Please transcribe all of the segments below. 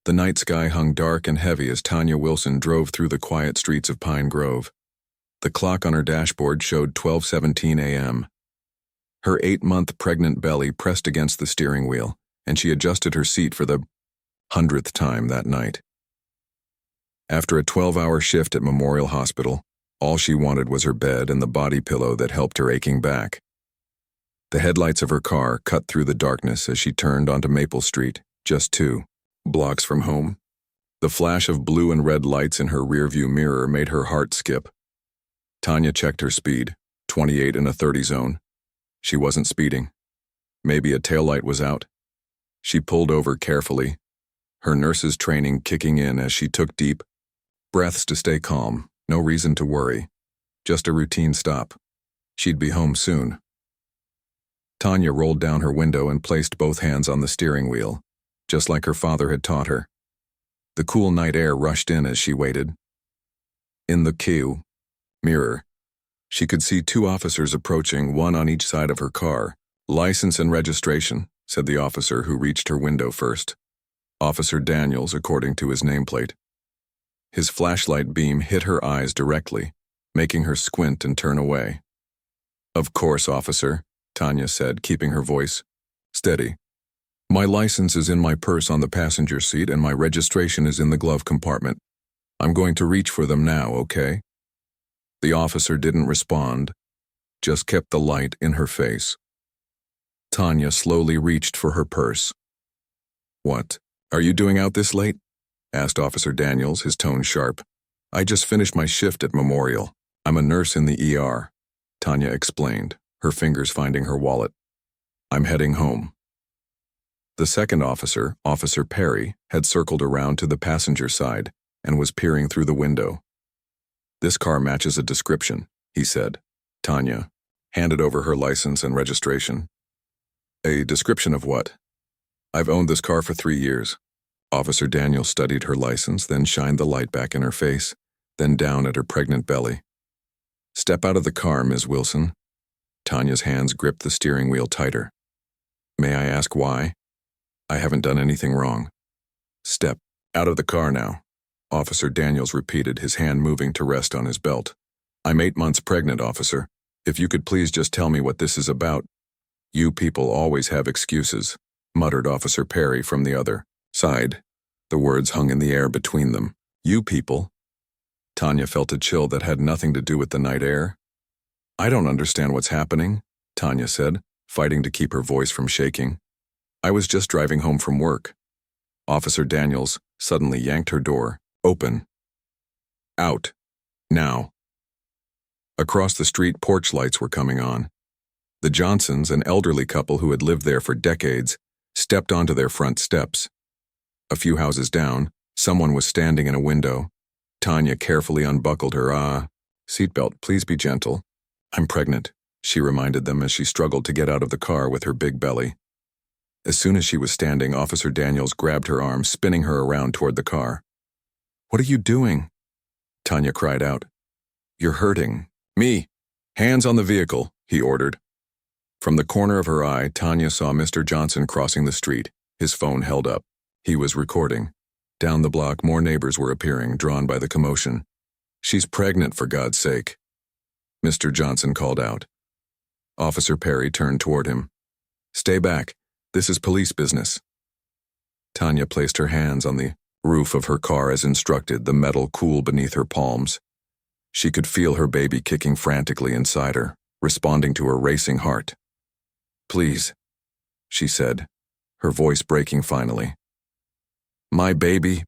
The night sky hung dark and heavy as Tanya Wilson drove through the quiet streets of Pine Grove. The clock on her dashboard showed 12:17 a.m. Her 8-month pregnant belly pressed against the steering wheel, and she adjusted her seat for the 100th time that night. After a 12-hour shift at Memorial Hospital, all she wanted was her bed and the body pillow that helped her aching back. The headlights of her car cut through the darkness as she turned onto Maple Street, just 2 blocks from home. The flash of blue and red lights in her rearview mirror made her heart skip. Tanya checked her speed, 28 in a 30 zone. She wasn't speeding. Maybe a taillight was out. She pulled over carefully, her nurse's training kicking in as she took deep breaths to stay calm. No reason to worry. Just a routine stop. She'd be home soon. Tanya rolled down her window and placed both hands on the steering wheel, just like her father had taught her. The cool night air rushed in as she waited. In the queue mirror, she could see 2 officers approaching, one on each side of her car. "License and registration," said the officer who reached her window first. Officer Daniels, according to his nameplate. His flashlight beam hit her eyes directly, making her squint and turn away. "Of course, officer," Tanya said, keeping her voice steady. "My license is in my purse on the passenger seat and my registration is in the glove compartment. I'm going to reach for them now, okay?" The officer didn't respond, just kept the light in her face. Tanya slowly reached for her purse. "What are you doing out this late?" asked Officer Daniels, his tone sharp. "I just finished my shift at Memorial. I'm a nurse in the ER," Tanya explained, her fingers finding her wallet. "I'm heading home." The second officer, Officer Perry, had circled around to the passenger side and was peering through the window. "This car matches a description," he said. Tanya handed over her license and registration. "A description of what?" "I've owned this car for 3 years." Officer Daniels studied her license, then shined the light back in her face, then down at her pregnant belly. "Step out of the car, Ms. Wilson." Tanya's hands gripped the steering wheel tighter. "May I ask why?" "I haven't done anything wrong." "Step out of the car now," Officer Daniels repeated, his hand moving to rest on his belt. "I'm 8 months pregnant, officer. If you could please just tell me what this is about." "You people always have excuses," muttered Officer Perry from the other side. The words hung in the air between them. "You people?" Tanya felt a chill that had nothing to do with the night air. "I don't understand what's happening," Tanya said, fighting to keep her voice from shaking. "I was just driving home from work." Officer Daniels suddenly yanked her door open. "Out. Now." Across the street, porch lights were coming on. The Johnsons, an elderly couple who had lived there for decades, stepped onto their front steps. A few houses down, someone was standing in a window. Tanya carefully unbuckled her seatbelt. "Please be gentle. I'm pregnant," she reminded them as she struggled to get out of the car with her big belly. As soon as she was standing, Officer Daniels grabbed her arm, spinning her around toward the car. "What are you doing?" Tanya cried out. "You're hurting me. Hands on the vehicle," he ordered. From the corner of her eye, Tanya saw Mr. Johnson crossing the street, his phone held up. He was recording. Down the block, more neighbors were appearing, drawn by the commotion. "She's pregnant, for God's sake," Mr. Johnson called out. Officer Perry turned toward him. "Stay back. This is police business." Tanya placed her hands on the roof of her car as instructed, the metal cool beneath her palms. She could feel her baby kicking frantically inside her, responding to her racing heart. "Please," she said, her voice breaking finally. "My baby?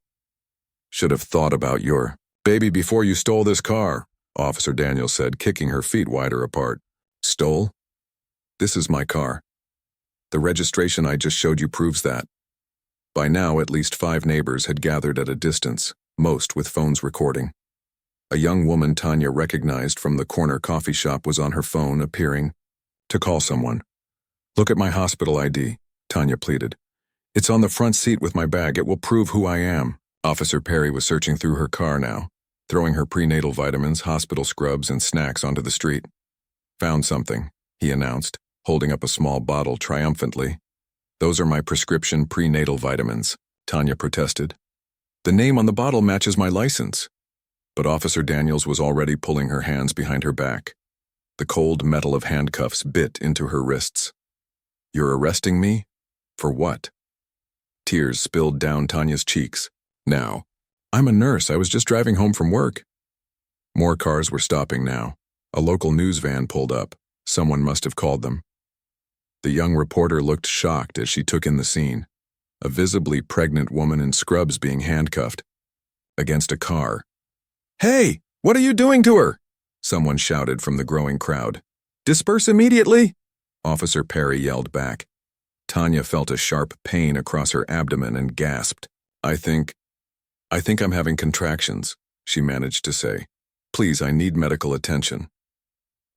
Should have thought about your baby before you stole this car," Officer Daniels said, kicking her feet wider apart. "Stole? This is my car. The registration I just showed you proves that." By now, at least 5 neighbors had gathered at a distance, most with phones recording. A young woman Tanya recognized from the corner coffee shop was on her phone, appearing to call someone. "Look at my hospital ID," Tanya pleaded. "It's on the front seat with my bag. It will prove who I am." Officer Perry was searching through her car now, throwing her prenatal vitamins, hospital scrubs, and snacks onto the street. "Found something," he announced, holding up a small bottle triumphantly. "Those are my prescription prenatal vitamins," Tanya protested. The name on the bottle matches my license. But Officer Daniels was already pulling her hands behind her back. The cold metal of handcuffs bit into her wrists. You're arresting me? For what? Tears spilled down Tanya's cheeks. Now, I'm a nurse. I was just driving home from work. More cars were stopping now. A local news van pulled up. Someone must have called them. The young reporter looked shocked as she took in the scene. A visibly pregnant woman in scrubs being handcuffed against a car. Hey, what are you doing to her? Someone shouted from the growing crowd. Disperse immediately! Officer Perry yelled back. Tanya felt a sharp pain across her abdomen and gasped. I think I'm having contractions, she managed to say. Please, I need medical attention.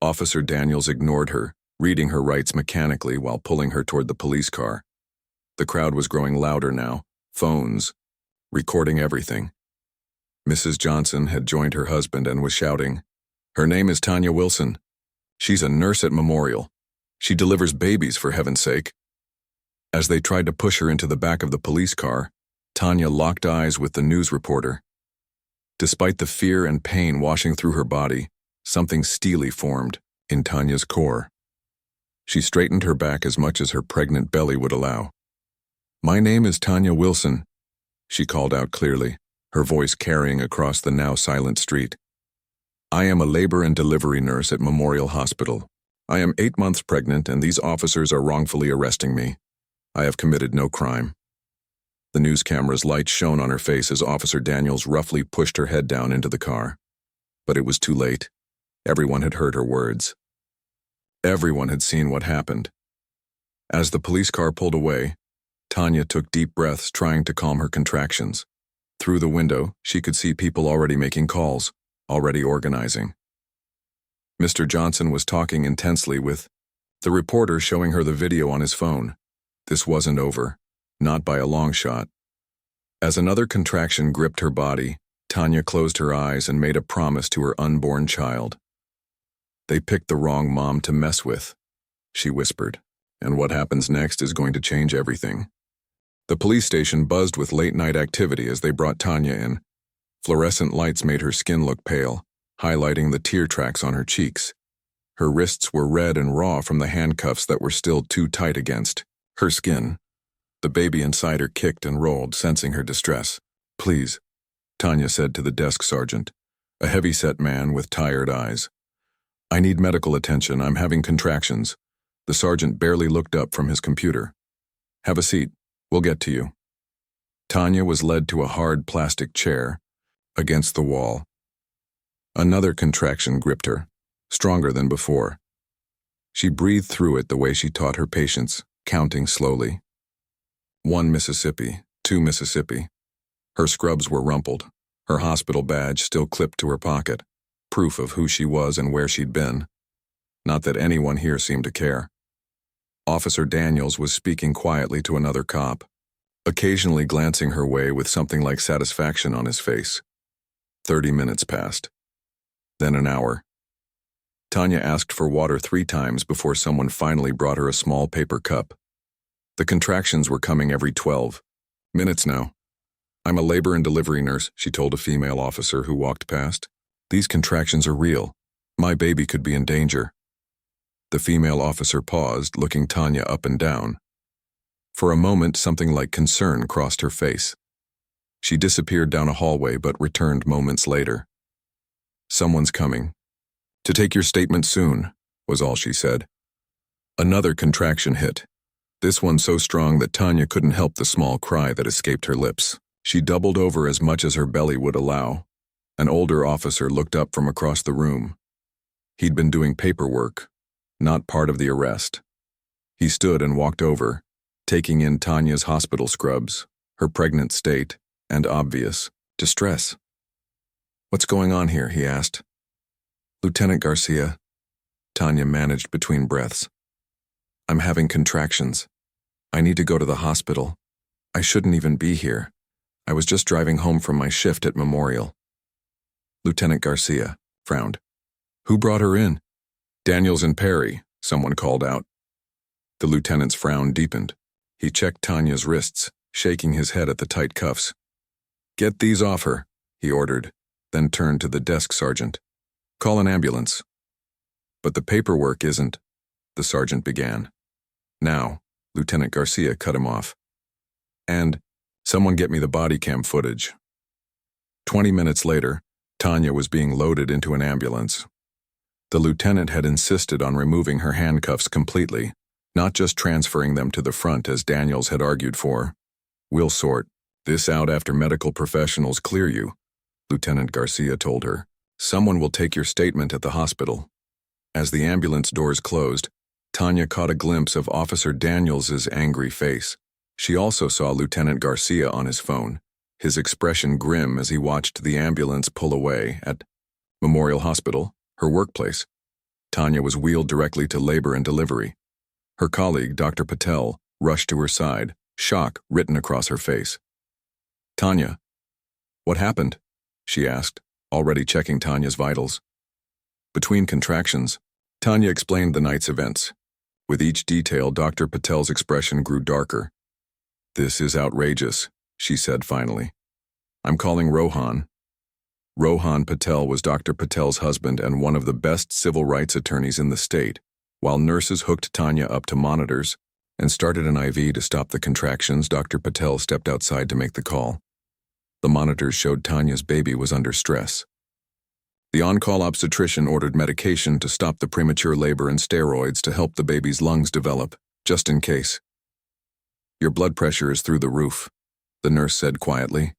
Officer Daniels ignored her, reading her rights mechanically while pulling her toward the police car. The crowd was growing louder now, phones, recording everything. Mrs. Johnson had joined her husband and was shouting, Her name is Tanya Wilson. She's a nurse at Memorial. She delivers babies, for heaven's sake. As they tried to push her into the back of the police car, Tanya locked eyes with the news reporter. Despite the fear and pain washing through her body, something steely formed in Tanya's core. She straightened her back as much as her pregnant belly would allow. My name is Tanya Wilson, she called out clearly, her voice carrying across the now silent street. I am a labor and delivery nurse at Memorial Hospital. I am 8 months pregnant and these officers are wrongfully arresting me. I have committed no crime. The news camera's light shone on her face as Officer Daniels roughly pushed her head down into the car. But it was too late. Everyone had heard her words. Everyone had seen what happened. As the police car pulled away, Tanya took deep breaths trying to calm her contractions. Through the window, she could see people already making calls, already organizing. Mr. Johnson was talking intensely with the reporter, showing her the video on his phone. This wasn't over, not by a long shot. As another contraction gripped her body, Tanya closed her eyes and made a promise to her unborn child. They picked the wrong mom to mess with, she whispered, and what happens next is going to change everything. The police station buzzed with late-night activity as they brought Tanya in. Fluorescent lights made her skin look pale, highlighting the tear tracks on her cheeks. Her wrists were red and raw from the handcuffs that were still too tight against her skin. The baby inside her kicked and rolled, sensing her distress. Please, Tanya said to the desk sergeant, a heavy-set man with tired eyes. I need medical attention. I'm having contractions. The sergeant barely looked up from his computer. Have a seat. We'll get to you. Tanya was led to a hard plastic chair against the wall. Another contraction gripped her, stronger than before. She breathed through it the way she taught her patients, counting slowly. 1 Mississippi, 2 Mississippi. Her scrubs were rumpled, her hospital badge still clipped to her pocket, proof of who she was and where she'd been. Not that anyone here seemed to care. Officer Daniels was speaking quietly to another cop, occasionally glancing her way with something like satisfaction on his face. 30 minutes passed. Then an hour. Tanya asked for water 3 times before someone finally brought her a small paper cup. The contractions were coming every 12 minutes now. I'm a labor and delivery nurse, she told a female officer who walked past. These contractions are real. My baby could be in danger. The female officer paused, looking Tanya up and down. For a moment, something like concern crossed her face. She disappeared down a hallway but returned moments later. Someone's coming. To take your statement soon, was all she said. Another contraction hit. This one so strong that Tanya couldn't help the small cry that escaped her lips. She doubled over as much as her belly would allow. An older officer looked up from across the room. He'd been doing paperwork, not part of the arrest. He stood and walked over, taking in Tanya's hospital scrubs, her pregnant state, and obvious distress. What's going on here? He asked. Lieutenant Garcia, Tanya managed between breaths. I'm having contractions. I need to go to the hospital. I shouldn't even be here. I was just driving home from my shift at Memorial. Lieutenant Garcia frowned. Who brought her in? Daniels and Perry, someone called out. The lieutenant's frown deepened. He checked Tanya's wrists, shaking his head at the tight cuffs. Get these off her, he ordered, then turned to the desk sergeant. Call an ambulance. But the paperwork isn't, the sergeant began. Now, Lieutenant Garcia cut him off. And, someone get me the body cam footage. 20 minutes later, Tanya was being loaded into an ambulance. The lieutenant had insisted on removing her handcuffs completely, not just transferring them to the front as Daniels had argued for. We'll sort this out after medical professionals clear you, Lieutenant Garcia told her. Someone will take your statement at the hospital. As the ambulance doors closed, Tanya caught a glimpse of Officer Daniels's angry face. She also saw Lieutenant Garcia on his phone, his expression grim as he watched the ambulance pull away at Memorial Hospital, her workplace. Tanya was wheeled directly to labor and delivery. Her colleague, Dr. Patel, rushed to her side, shock written across her face. Tanya, what happened? She asked, already checking Tanya's vitals. Between contractions, Tanya explained the night's events. With each detail, Dr. Patel's expression grew darker. This is outrageous, she said finally. I'm calling Rohan. Rohan Patel was Dr. Patel's husband and one of the best civil rights attorneys in the state. While nurses hooked Tanya up to monitors and started an IV to stop the contractions, Dr. Patel stepped outside to make the call. The monitors showed Tanya's baby was under stress. The on-call obstetrician ordered medication to stop the premature labor and steroids to help the baby's lungs develop, just in case. Your blood pressure is through the roof, the nurse said quietly.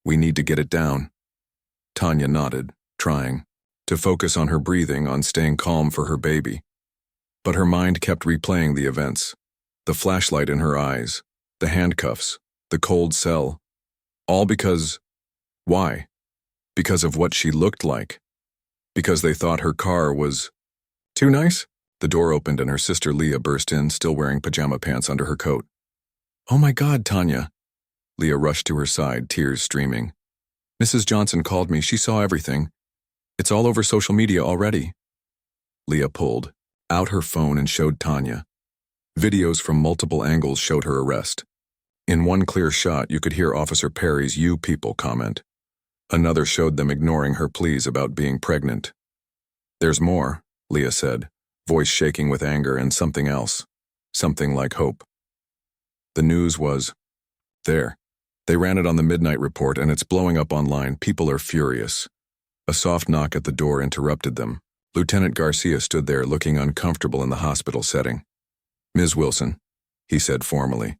We need to get it down. Tanya nodded, trying to focus on her breathing, on staying calm for her baby. But her mind kept replaying the events. The flashlight in her eyes, the handcuffs, the cold cell. All because... Why? Because of what she looked like. Because they thought her car was... Too nice? The door opened and her sister Leah burst in, still wearing pajama pants under her coat. Oh my God, Tanya. Leah rushed to her side, tears streaming. Mrs. Johnson called me. She saw everything. It's all over social media already. Leah pulled out her phone and showed Tanya. Videos from multiple angles showed her arrest. In one clear shot, you could hear Officer Perry's "You people" comment. Another showed them ignoring her pleas about being pregnant. There's more, Leah said, voice shaking with anger and something else. Something like hope. The news was there. They ran it on the Midnight Report and it's blowing up online. People are furious. A soft knock at the door interrupted them. Lieutenant Garcia stood there looking uncomfortable in the hospital setting. Ms. Wilson, he said formally.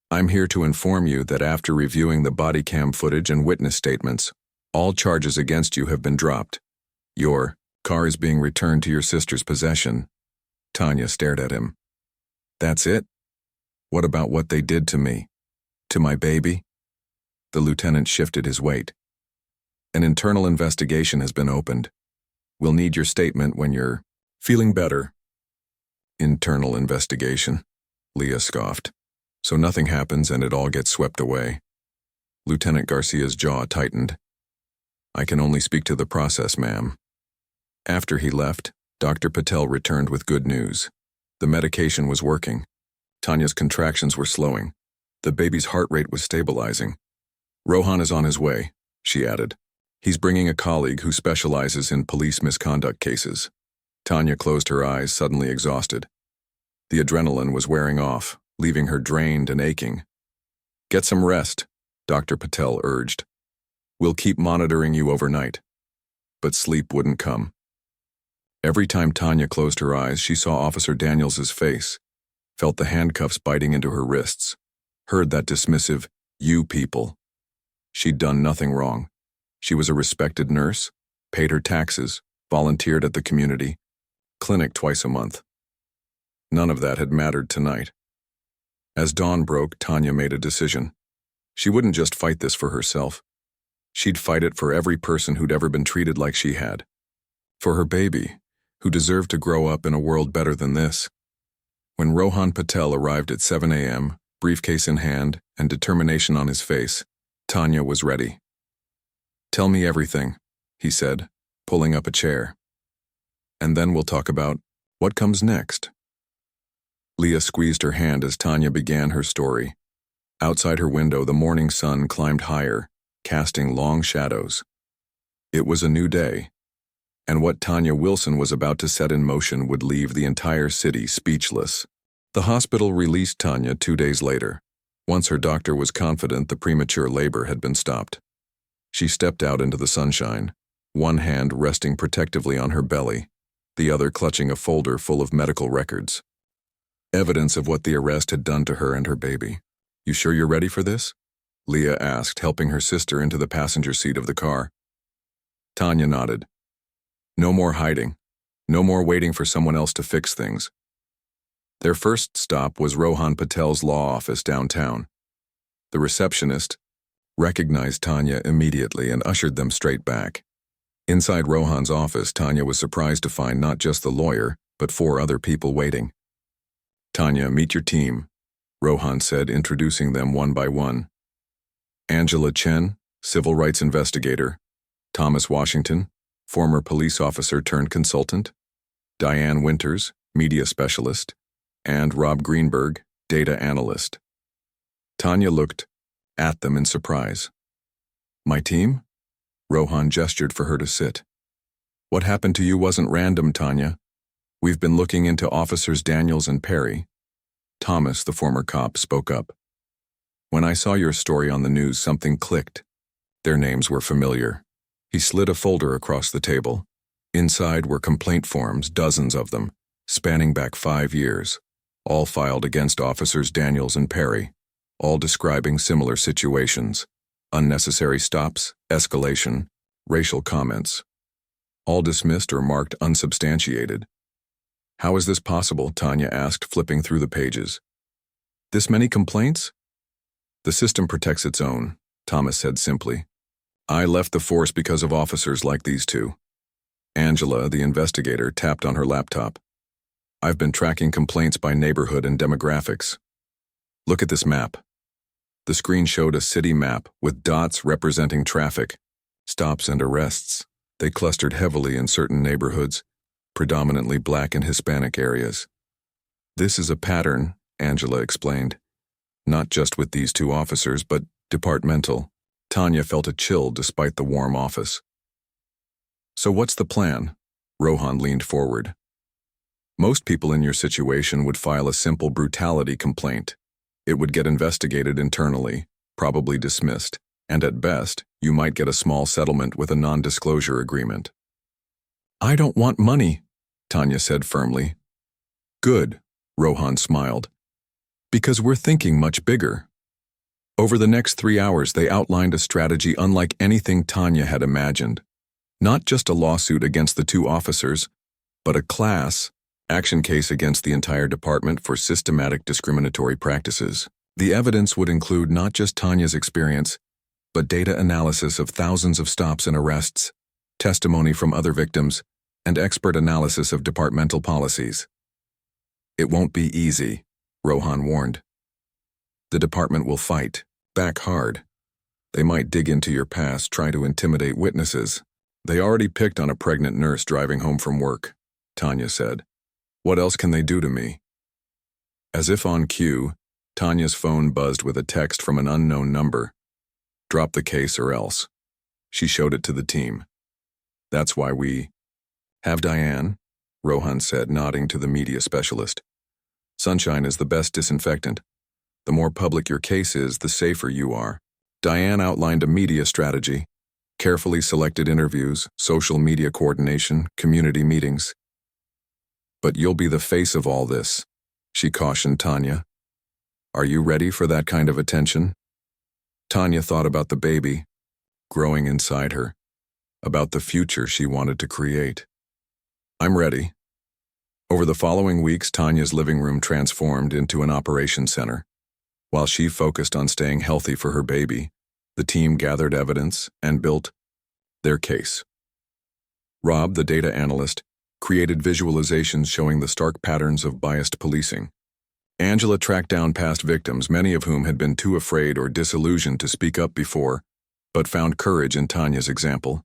I'm here to inform you that after reviewing the body cam footage and witness statements, all charges against you have been dropped. Your car is being returned to your sister's possession. Tanya stared at him. That's it? What about what they did to me? To my baby? The lieutenant shifted his weight. An internal investigation has been opened. We'll need your statement when you're feeling better. Internal investigation, Leah scoffed. So nothing happens and it all gets swept away. Lieutenant Garcia's jaw tightened. I can only speak to the process, ma'am. After he left, Dr. Patel returned with good news. The medication was working. Tanya's contractions were slowing. The baby's heart rate was stabilizing. Rohan is on his way, she added. He's bringing a colleague who specializes in police misconduct cases. Tanya closed her eyes, suddenly exhausted. The adrenaline was wearing off, leaving her drained and aching. Get some rest, Dr. Patel urged. We'll keep monitoring you overnight. But sleep wouldn't come. Every time Tanya closed her eyes, she saw Officer Daniels's face, felt the handcuffs biting into her wrists, heard that dismissive, "You people." She'd done nothing wrong. She was a respected nurse, paid her taxes, volunteered at the community, clinic twice a month. None of that had mattered tonight. As dawn broke, Tanya made a decision. She wouldn't just fight this for herself. She'd fight it for every person who'd ever been treated like she had. For her baby, who deserved to grow up in a world better than this. When Rohan Patel arrived at 7 a.m., briefcase in hand and determination on his face, Tanya was ready. Tell me everything, he said, pulling up a chair. And then we'll talk about what comes next. Leah squeezed her hand as Tanya began her story. Outside her window, the morning sun climbed higher, casting long shadows. It was a new day, and what Tanya Wilson was about to set in motion would leave the entire city speechless. The hospital released Tanya 2 days later, once her doctor was confident the premature labor had been stopped. She stepped out into the sunshine, one hand resting protectively on her belly, the other clutching a folder full of medical records. Evidence of what the arrest had done to her and her baby. "You sure you're ready for this?" Leah asked, helping her sister into the passenger seat of the car. Tanya nodded. No more hiding. No more waiting for someone else to fix things. Their first stop was Rohan Patel's law office downtown. The receptionist recognized Tanya immediately and ushered them straight back. Inside Rohan's office, Tanya was surprised to find not just the lawyer, but 4 other people waiting. "Tanya, meet your team," Rohan said, introducing them one by one. Angela Chen, civil rights investigator. Thomas Washington, former police officer turned consultant. Diane Winters, media specialist. And Rob Greenberg, data analyst. Tanya looked at them in surprise. "My team?" Rohan gestured for her to sit. "What happened to you wasn't random, Tanya. We've been looking into Officers Daniels and Perry." Thomas, the former cop, spoke up. "When I saw your story on the news, something clicked. Their names were familiar." He slid a folder across the table. Inside were complaint forms, dozens of them, spanning back 5 years, all filed against Officers Daniels and Perry, all describing similar situations: unnecessary stops, escalation, racial comments. All dismissed or marked unsubstantiated. "How is this possible?" Tanya asked, flipping through the pages. "This many complaints?" "The system protects its own," Thomas said simply. "I left the force because of officers like these 2. Angela, the investigator, tapped on her laptop. "I've been tracking complaints by neighborhood and demographics. Look at this map." The screen showed a city map with dots representing traffic, stops and arrests. They clustered heavily in certain neighborhoods, predominantly Black and Hispanic areas. "This is a pattern," Angela explained. "Not just with these 2 officers, but departmental." Tanya felt a chill despite the warm office. "So what's the plan?" Rohan leaned forward. "Most people in your situation would file a simple brutality complaint. It would get investigated internally, probably dismissed, and at best, you might get a small settlement with a non-disclosure agreement." "I don't want money," Tanya said firmly. "Good," Rohan smiled. "Because we're thinking much bigger." Over the next 3 hours, they outlined a strategy unlike anything Tanya had imagined. Not just a lawsuit against the 2 officers, but a class action case against the entire department for systematic discriminatory practices. The evidence would include not just Tanya's experience, but data analysis of thousands of stops and arrests, testimony from other victims, and expert analysis of departmental policies. "It won't be easy," Rohan warned. "The department will fight, back hard. They might dig into your past, try to intimidate witnesses. They already picked on a pregnant nurse driving home from work," Tanya said. "What else can they do to me?" As if on cue, Tanya's phone buzzed with a text from an unknown number. "Drop the case or else." She showed it to the team. "That's why we have Diane," Rohan said, nodding to the media specialist. "Sunshine is the best disinfectant. The more public your case is, the safer you are." Diane outlined a media strategy: carefully selected interviews, social media coordination, community meetings. "But you'll be the face of all this," she cautioned Tanya. "Are you ready for that kind of attention?" Tanya thought about the baby growing inside her, about the future she wanted to create. "I'm ready." Over the following weeks, Tanya's living room transformed into an operations center. While she focused on staying healthy for her baby, the team gathered evidence and built their case. Rob, the data analyst, created visualizations showing the stark patterns of biased policing. Angela tracked down past victims, many of whom had been too afraid or disillusioned to speak up before, but found courage in Tanya's example.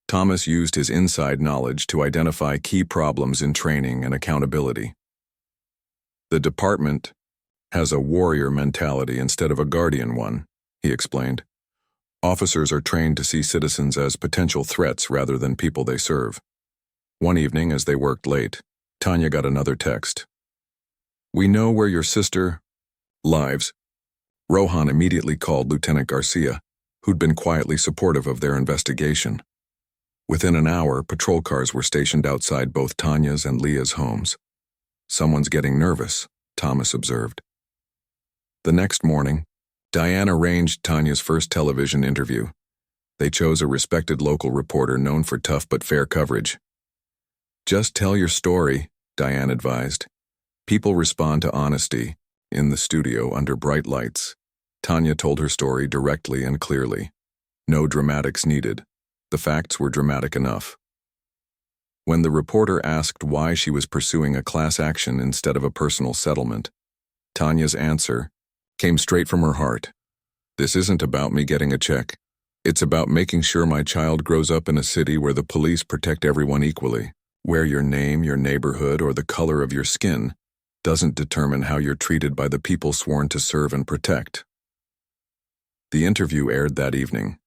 Thomas used his inside knowledge to identify key problems in training and accountability. "The department has a warrior mentality instead of a guardian one," he explained. Officers are trained to see citizens as potential threats rather than people they serve. One evening, as they worked late, Tanya got another text. "We know where your sister lives." Rohan immediately called Lieutenant Garcia, who'd been quietly supportive of their investigation. Within an hour, patrol cars were stationed outside both Tanya's and Leah's homes. "Someone's getting nervous," Thomas observed. The next morning, Diane arranged Tanya's first television interview. They chose a respected local reporter known for tough but fair coverage. "Just tell your story," Diane advised. "People respond to honesty." In the studio, under bright lights, Tanya told her story directly and clearly. No dramatics needed. The facts were dramatic enough. When the reporter asked why she was pursuing a class action instead of a personal settlement, Tanya's answer came straight from her heart. "This isn't about me getting a check. It's about making sure my child grows up in a city where the police protect everyone equally, where your name, your neighborhood, or the color of your skin doesn't determine how you're treated by the people sworn to serve and protect." The interview aired that evening.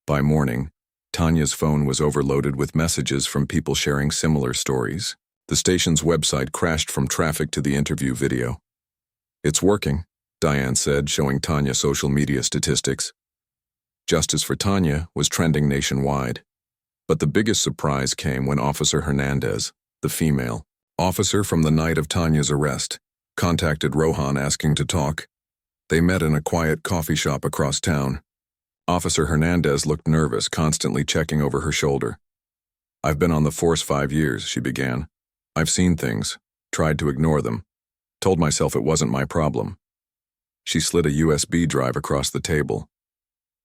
By morning, Tanya's phone was overloaded with messages from people sharing similar stories. The station's website crashed from traffic to the interview video. "It's working," Diane said, showing Tanya social media statistics. Justice for Tanya was trending nationwide. But the biggest surprise came when Officer Hernandez, the female officer from the night of Tanya's arrest, contacted Rohan asking to talk. They met in a quiet coffee shop across town. Officer Hernandez looked nervous, constantly checking over her shoulder. "I've been on the force 5 years," she began. "I've seen things, tried to ignore them, told myself it wasn't my problem." She slid a USB drive across the table.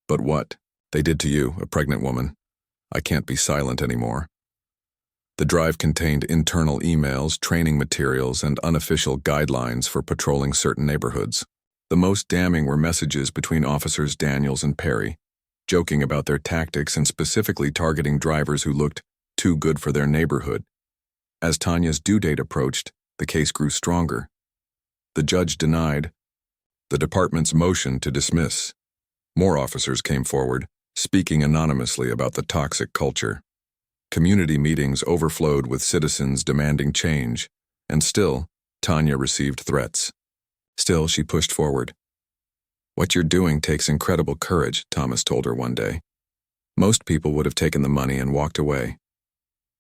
"But what they did to you, a pregnant woman, I can't be silent anymore." The drive contained internal emails, training materials, and unofficial guidelines for patrolling certain neighborhoods. The most damning were messages between Officers Daniels and Perry, joking about their tactics and specifically targeting drivers who looked too good for their neighborhood. As Tanya's due date approached, the case grew stronger. The judge denied the department's motion to dismiss. More officers came forward, speaking anonymously about the toxic culture. Community meetings overflowed with citizens demanding change, and still, Tanya received threats. Still, she pushed forward. "What you're doing takes incredible courage," Thomas told her one day. "Most people would have taken the money and walked away."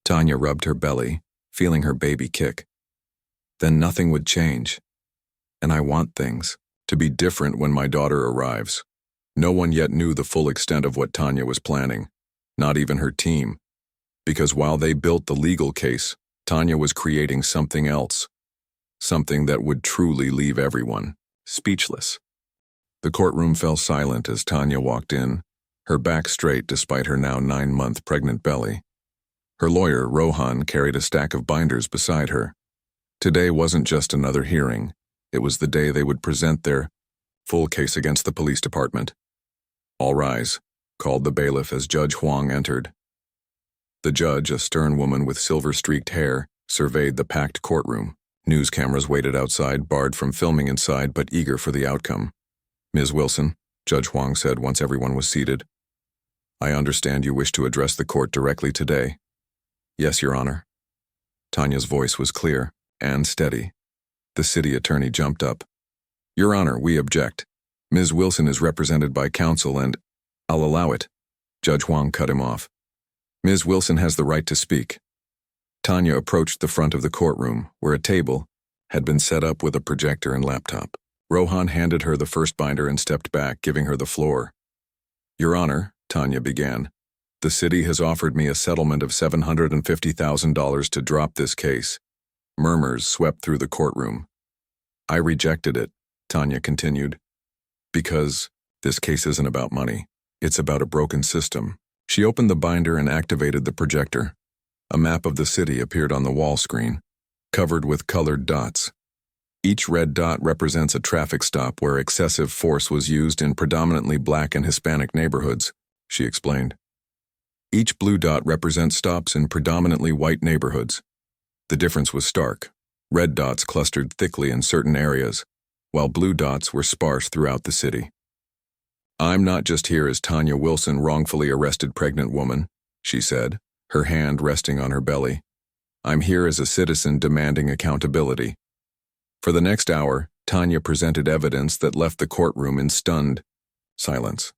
Tanya rubbed her belly, feeling her baby kick. "Then nothing would change. And I want things to be different when my daughter arrives." No one yet knew the full extent of what Tanya was planning, not even her team. Because while they built the legal case, Tanya was creating something else. Something that would truly leave everyone speechless. The courtroom fell silent as Tanya walked in, her back straight despite her now 9-month pregnant belly. Her lawyer, Rohan, carried a stack of binders beside her. Today wasn't just another hearing. It was the day they would present their full case against the police department. "All rise," called the bailiff as Judge Huang entered. The judge, a stern woman with silver-streaked hair, surveyed the packed courtroom. News cameras waited outside, barred from filming inside but eager for the outcome. "Ms. Wilson," Judge Huang said once everyone was seated, "I understand you wish to address the court directly today." "Yes, Your Honor." Tanya's voice was clear and steady. The city attorney jumped up. "Your Honor, we object. Ms. Wilson is represented by counsel and—" "I'll allow it." Judge Huang cut him off. "Ms. Wilson has the right to speak." Tanya approached the front of the courtroom, where a table had been set up with a projector and laptop. Rohan handed her the first binder and stepped back, giving her the floor. "Your Honor," Tanya began, "the city has offered me a settlement of $750,000 to drop this case." Murmurs swept through the courtroom. "I rejected it," Tanya continued, "because this case isn't about money. It's about a broken system." She opened the binder and activated the projector. A map of the city appeared on the wall screen, covered with colored dots. Each red dot represents a traffic stop where excessive force was used in predominantly Black and Hispanic neighborhoods, she explained. Each blue dot represents stops in predominantly white neighborhoods. The difference was stark. Red dots clustered thickly in certain areas, while blue dots were sparse throughout the city. I'm not just here as Tanya Wilson, wrongfully arrested pregnant woman, she said, her hand resting on her belly. I'm here as a citizen demanding accountability. For the next hour, Tanya presented evidence that left the courtroom in stunned silence.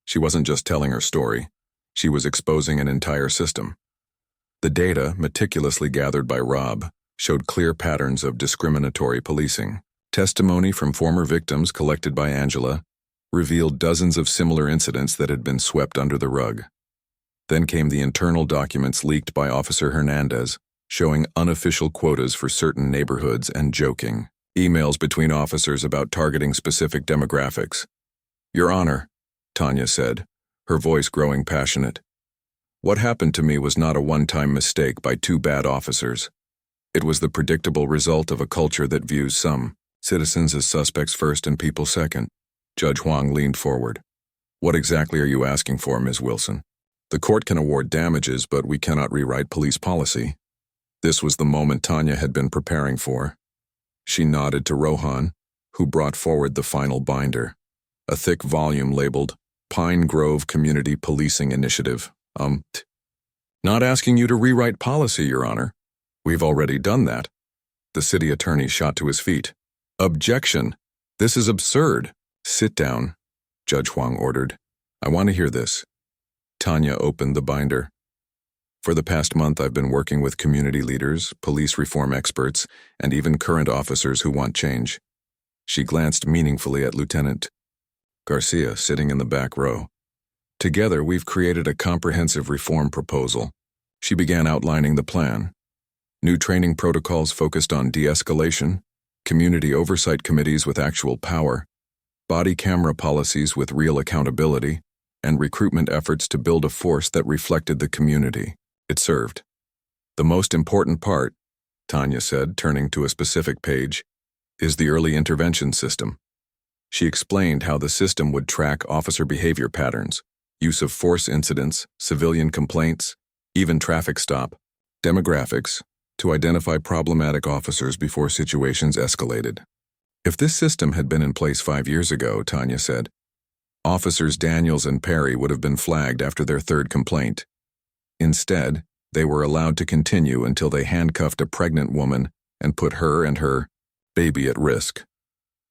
She wasn't just telling her story. She was exposing an entire system. The data, meticulously gathered by Rob, showed clear patterns of discriminatory policing. Testimony from former victims collected by Angela revealed dozens of similar incidents that had been swept under the rug. Then came the internal documents leaked by Officer Hernandez, showing unofficial quotas for certain neighborhoods and joking emails between officers about targeting specific demographics. Your Honor, Tanya said, her voice growing passionate. What happened to me was not a one-time mistake by two bad officers. It was the predictable result of a culture that views some citizens as suspects first and people second. Judge Huang leaned forward. What exactly are you asking for, Ms. Wilson? The court can award damages, but we cannot rewrite police policy. This was the moment Tanya had been preparing for. She nodded to Rohan, who brought forward the final binder, a thick volume labeled Pine Grove Community Policing Initiative. Not asking you to rewrite policy, Your Honor. We've already done that. The city attorney shot to his feet. Objection! This is absurd. Sit down, Judge Huang ordered. I want to hear this. Tanya opened the binder. For the past month, I've been working with community leaders, police reform experts, and even current officers who want change. She glanced meaningfully at Lieutenant Garcia, sitting in the back row. Together, we've created a comprehensive reform proposal. She began outlining the plan. New training protocols focused on de-escalation, community oversight committees with actual power, body camera policies with real accountability, and recruitment efforts to build a force that reflected the community it served. The most important part, Tanya said, turning to a specific page, is the early intervention system. She explained how the system would track officer behavior patterns, use of force incidents, civilian complaints, even traffic stop, demographics, to identify problematic officers before situations escalated. If this system had been in place 5 years ago, Tanya said, Officers Daniels and Perry would have been flagged after their third complaint. Instead, they were allowed to continue until they handcuffed a pregnant woman and put her and her baby at risk.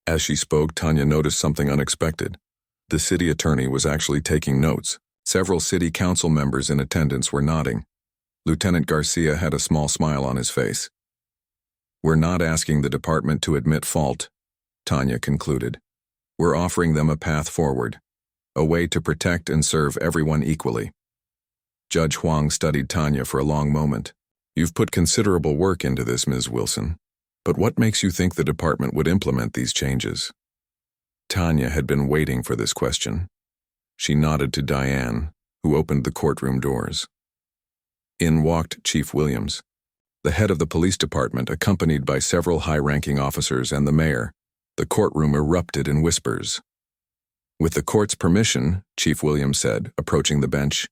As she spoke, Tanya noticed something unexpected. The city attorney was actually taking notes. Several city council members in attendance were nodding. Lieutenant Garcia had a small smile on his face. We're not asking the department to admit fault, Tanya concluded. We're offering them a path forward, a way to protect and serve everyone equally. Judge Huang studied Tanya for a long moment. You've put considerable work into this, Ms. Wilson, but what makes you think the department would implement these changes? Tanya had been waiting for this question. She nodded to Diane, who opened the courtroom doors. In walked Chief Williams, the head of the police department, accompanied by several high-ranking officers and the mayor. The courtroom erupted in whispers. With the court's permission, Chief Williams said, approaching the bench,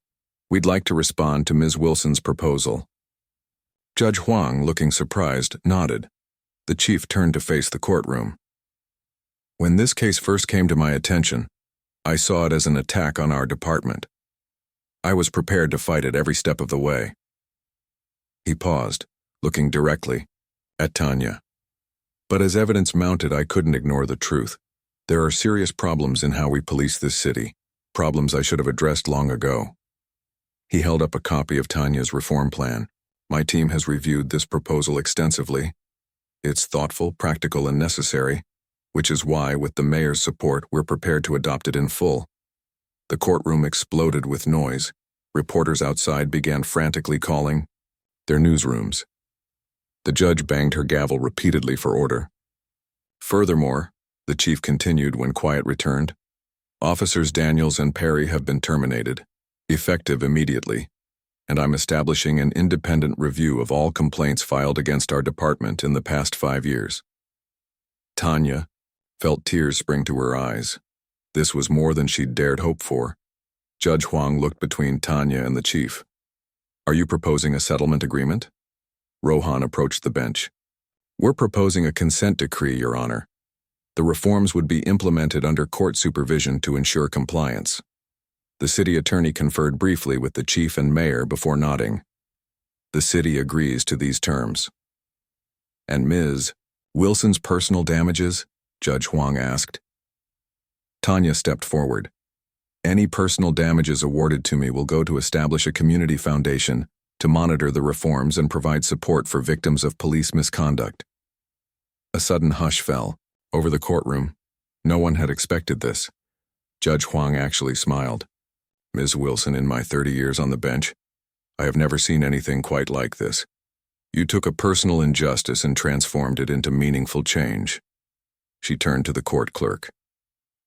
we'd like to respond to Ms. Wilson's proposal. Judge Huang, looking surprised, nodded. The chief turned to face the courtroom. When this case first came to my attention, I saw it as an attack on our department. I was prepared to fight it every step of the way. He paused, looking directly at Tanya. But as evidence mounted, I couldn't ignore the truth. There are serious problems in how we police this city, problems I should have addressed long ago. He held up a copy of Tanya's reform plan. My team has reviewed this proposal extensively. It's thoughtful, practical, and necessary, which is why, with the mayor's support, we're prepared to adopt it in full. The courtroom exploded with noise. Reporters outside began frantically calling their newsrooms. The judge banged her gavel repeatedly for order. Furthermore, the chief continued when quiet returned, Officers Daniels and Perry have been terminated, effective immediately, and I'm establishing an independent review of all complaints filed against our department in the past 5 years. Tanya felt tears spring to her eyes. This was more than she'd dared hope for. Judge Huang looked between Tanya and the chief. Are you proposing a settlement agreement? Rohan approached the bench. We're proposing a consent decree, Your Honor. The reforms would be implemented under court supervision to ensure compliance. The city attorney conferred briefly with the chief and mayor before nodding. The city agrees to these terms. And Ms. Wilson's personal damages? Judge Huang asked. Tanya stepped forward. Any personal damages awarded to me will go to establish a community foundation to monitor the reforms and provide support for victims of police misconduct. A sudden hush fell over the courtroom. No one had expected this. Judge Huang actually smiled. Ms. Wilson, in my 30 years on the bench, I have never seen anything quite like this. You took a personal injustice and transformed it into meaningful change. She turned to the court clerk.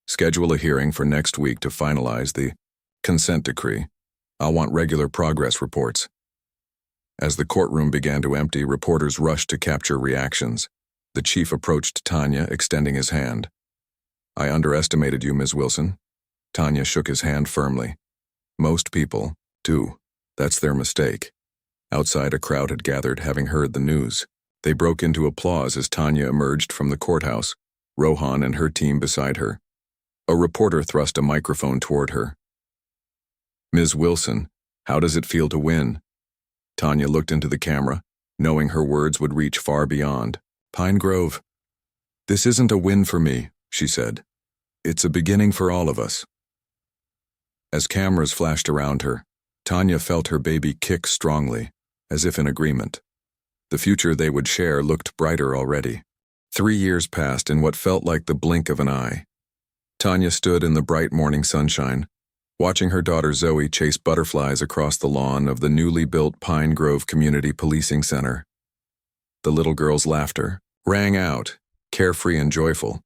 Schedule a hearing for next week to finalize the consent decree. I'll want regular progress reports. As the courtroom began to empty, reporters rushed to capture reactions. The chief approached Tanya, extending his hand. I underestimated you, Ms. Wilson. Tanya shook his hand firmly. Most people do. That's their mistake. Outside, a crowd had gathered, having heard the news. They broke into applause as Tanya emerged from the courthouse, Rohan and her team beside her. A reporter thrust a microphone toward her. Ms. Wilson, how does it feel to win? Tanya looked into the camera, knowing her words would reach far beyond. Pine Grove. This isn't a win for me, she said. It's a beginning for all of us. As cameras flashed around her, Tanya felt her baby kick strongly, as if in agreement. The future they would share looked brighter already. 3 years passed in what felt like the blink of an eye. Tanya stood in the bright morning sunshine, watching her daughter Zoe chase butterflies across the lawn of the newly built Pine Grove Community Policing Center. The little girl's laughter rang out, carefree and joyful.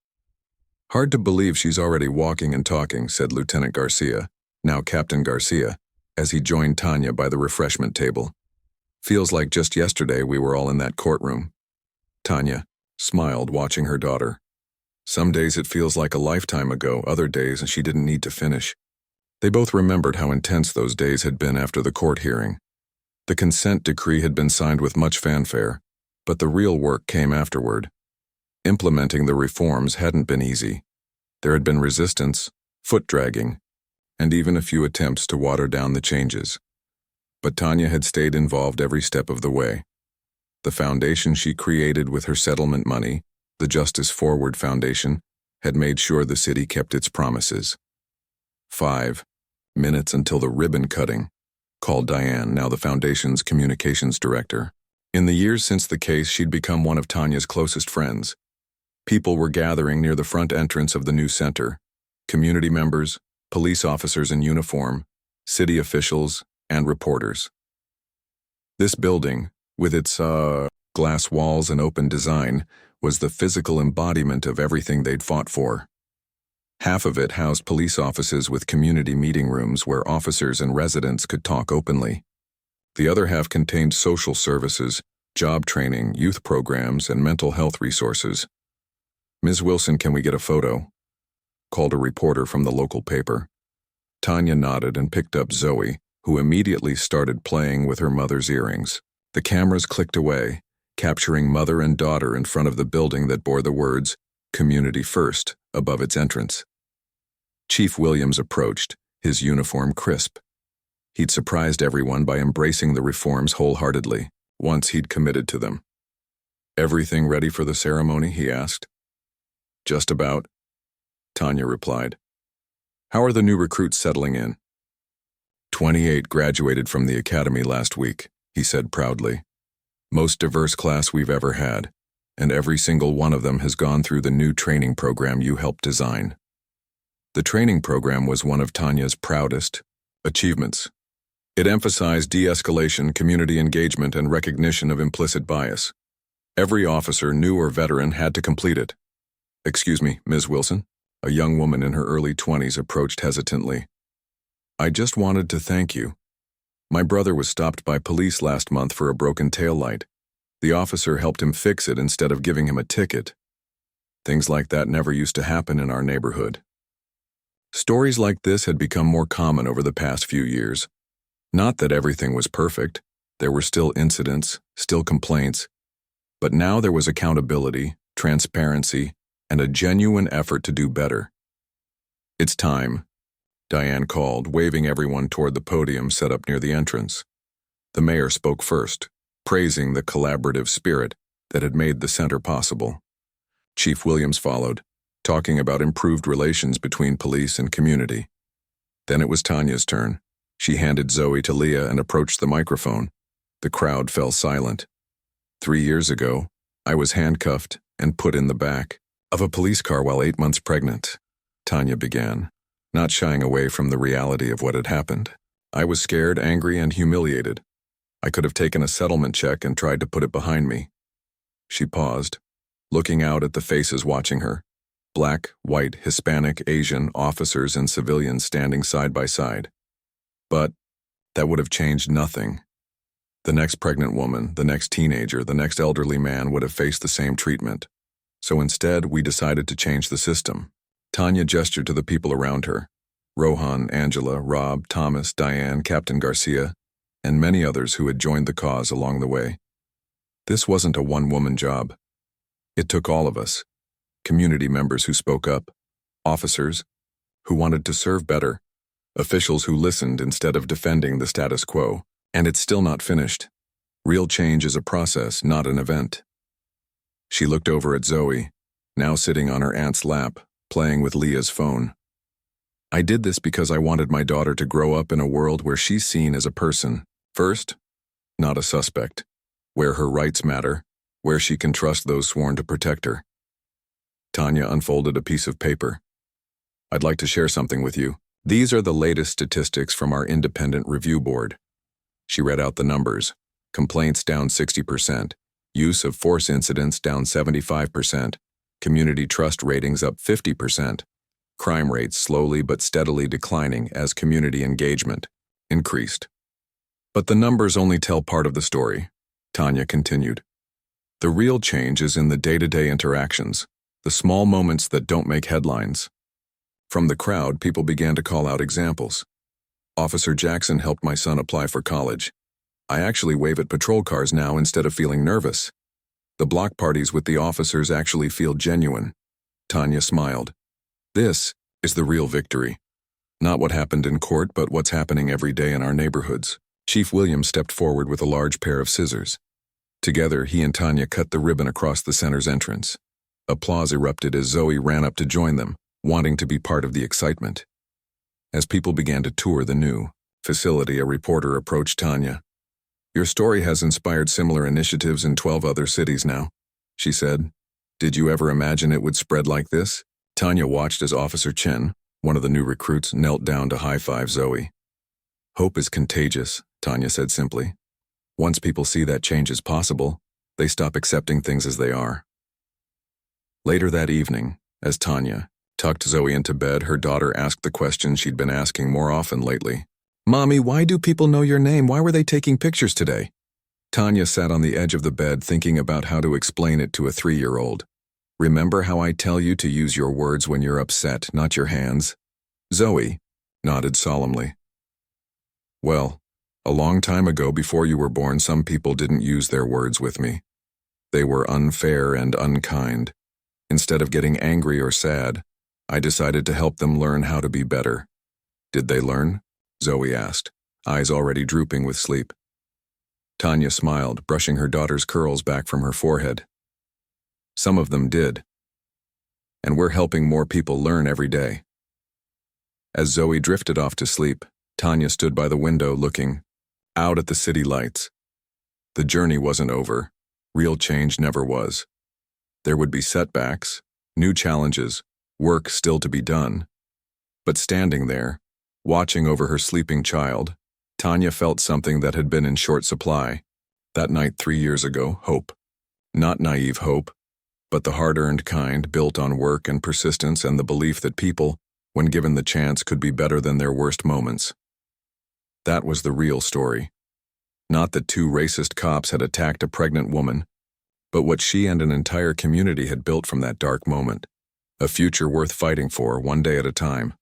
Hard to believe she's already walking and talking, said Lieutenant Garcia, now Captain Garcia, as he joined Tanya by the refreshment table. Feels like just yesterday we were all in that courtroom. Tanya smiled, watching her daughter. Some days it feels like a lifetime ago, other days she didn't need to finish. They both remembered how intense those days had been after the court hearing. The consent decree had been signed with much fanfare, but the real work came afterward. Implementing the reforms hadn't been easy. There had been resistance, foot-dragging, and even a few attempts to water down the changes. But Tanya had stayed involved every step of the way. The foundation she created with her settlement money, the Justice Forward Foundation, had made sure the city kept its promises. 5 minutes until the ribbon cutting, called Diane, now the foundation's communications director. In the years since the case, she'd become one of Tanya's closest friends. People were gathering near the front entrance of the new center. Community members, police officers in uniform, city officials, and reporters. This building, with its glass walls and open design, was the physical embodiment of everything they'd fought for. Half of it housed police offices with community meeting rooms where officers and residents could talk openly. The other half contained social services, job training, youth programs, and mental health resources. Ms. Wilson, can we get a photo? Called a reporter from the local paper. Tanya nodded and picked up Zoe, who immediately started playing with her mother's earrings. The cameras clicked away, capturing mother and daughter in front of the building that bore the words, Community First, above its entrance. Chief Williams approached, his uniform crisp. He'd surprised everyone by embracing the reforms wholeheartedly, once he'd committed to them. Everything ready for the ceremony, he asked. Just about, Tanya replied. How are the new recruits settling in? 28 graduated from the academy last week, he said proudly. Most diverse class we've ever had, and every single one of them has gone through the new training program you helped design. The training program was one of Tanya's proudest achievements. It emphasized de-escalation, community engagement, and recognition of implicit bias. Every officer, new or veteran, had to complete it. Excuse me, Ms. Wilson? A young woman in her early 20s approached hesitantly. I just wanted to thank you. My brother was stopped by police last month for a broken taillight. The officer helped him fix it instead of giving him a ticket. Things like that never used to happen in our neighborhood. Stories like this had become more common over the past few years. Not that everything was perfect. There were still incidents, still complaints. But now there was accountability, transparency, and a genuine effort to do better. "It's time," Diane called, waving everyone toward the podium set up near the entrance. The mayor spoke first, praising the collaborative spirit that had made the center possible. Chief Williams followed, talking about improved relations between police and community. Then it was Tanya's turn. She handed Zoe to Leah and approached the microphone. The crowd fell silent. 3 years ago, I was handcuffed and put in the back of a police car while 8 months pregnant, Tanya began, not shying away from the reality of what had happened. I was scared, angry, and humiliated. I could have taken a settlement check and tried to put it behind me. She paused, looking out at the faces watching her. Black, white, Hispanic, Asian, officers and civilians standing side by side. But that would have changed nothing. The next pregnant woman, the next teenager, the next elderly man would have faced the same treatment. So instead, we decided to change the system. Tanya gestured to the people around her. Rohan, Angela, Rob, Thomas, Diane, Captain Garcia, and many others who had joined the cause along the way. This wasn't a one-woman job. It took all of us. Community members who spoke up, officers who wanted to serve better, officials who listened instead of defending the status quo. And it's still not finished. Real change is a process, not an event. She looked over at Zoe, now sitting on her aunt's lap, playing with Leah's phone. I did this because I wanted my daughter to grow up in a world where she's seen as a person, first, not a suspect, where her rights matter, where she can trust those sworn to protect her. Tanya unfolded a piece of paper. I'd like to share something with you. These are the latest statistics from our independent review board. She read out the numbers. Complaints down 60%, use of force incidents down 75%, community trust ratings up 50%, crime rates slowly but steadily declining as community engagement increased. But the numbers only tell part of the story, Tanya continued. The real change is in the day-to-day interactions, the small moments that don't make headlines. From the crowd, people began to call out examples. Officer Jackson helped my son apply for college. I actually wave at patrol cars now instead of feeling nervous. The block parties with the officers actually feel genuine. Tanya smiled. This is the real victory. Not what happened in court, but what's happening every day in our neighborhoods. Chief Williams stepped forward with a large pair of scissors. Together, he and Tanya cut the ribbon across the center's entrance. Applause erupted as Zoe ran up to join them, wanting to be part of the excitement. As people began to tour the new facility, a reporter approached Tanya. Your story has inspired similar initiatives in 12 other cities now, she said. Did you ever imagine it would spread like this? Tanya watched as Officer Chen, one of the new recruits, knelt down to high-five Zoe. Hope is contagious, Tanya said simply. Once people see that change is possible, they stop accepting things as they are. Later that evening, as Tanya tucked Zoe into bed, her daughter asked the question she'd been asking more often lately. Mommy, why do people know your name? Why were they taking pictures today? Tanya sat on the edge of the bed thinking about how to explain it to a 3-year-old. Remember how I tell you to use your words when you're upset, not your hands? Zoe nodded solemnly. Well, a long time ago before you were born, some people didn't use their words with me. They were unfair and unkind. Instead of getting angry or sad, I decided to help them learn how to be better. Did they learn? Zoe asked, eyes already drooping with sleep. Tanya smiled, brushing her daughter's curls back from her forehead. Some of them did. And we're helping more people learn every day. As Zoe drifted off to sleep, Tanya stood by the window looking out at the city lights. The journey wasn't over. Real change never was. There would be setbacks, new challenges, work still to be done. But standing there, watching over her sleeping child, Tanya felt something that had been in short supply. That night 3 years ago, hope. Not naive hope, but the hard-earned kind built on work and persistence and the belief that people, when given the chance, could be better than their worst moments. That was the real story. Not that 2 racist cops had attacked a pregnant woman, but what she and an entire community had built from that dark moment. A future worth fighting for, one day at a time.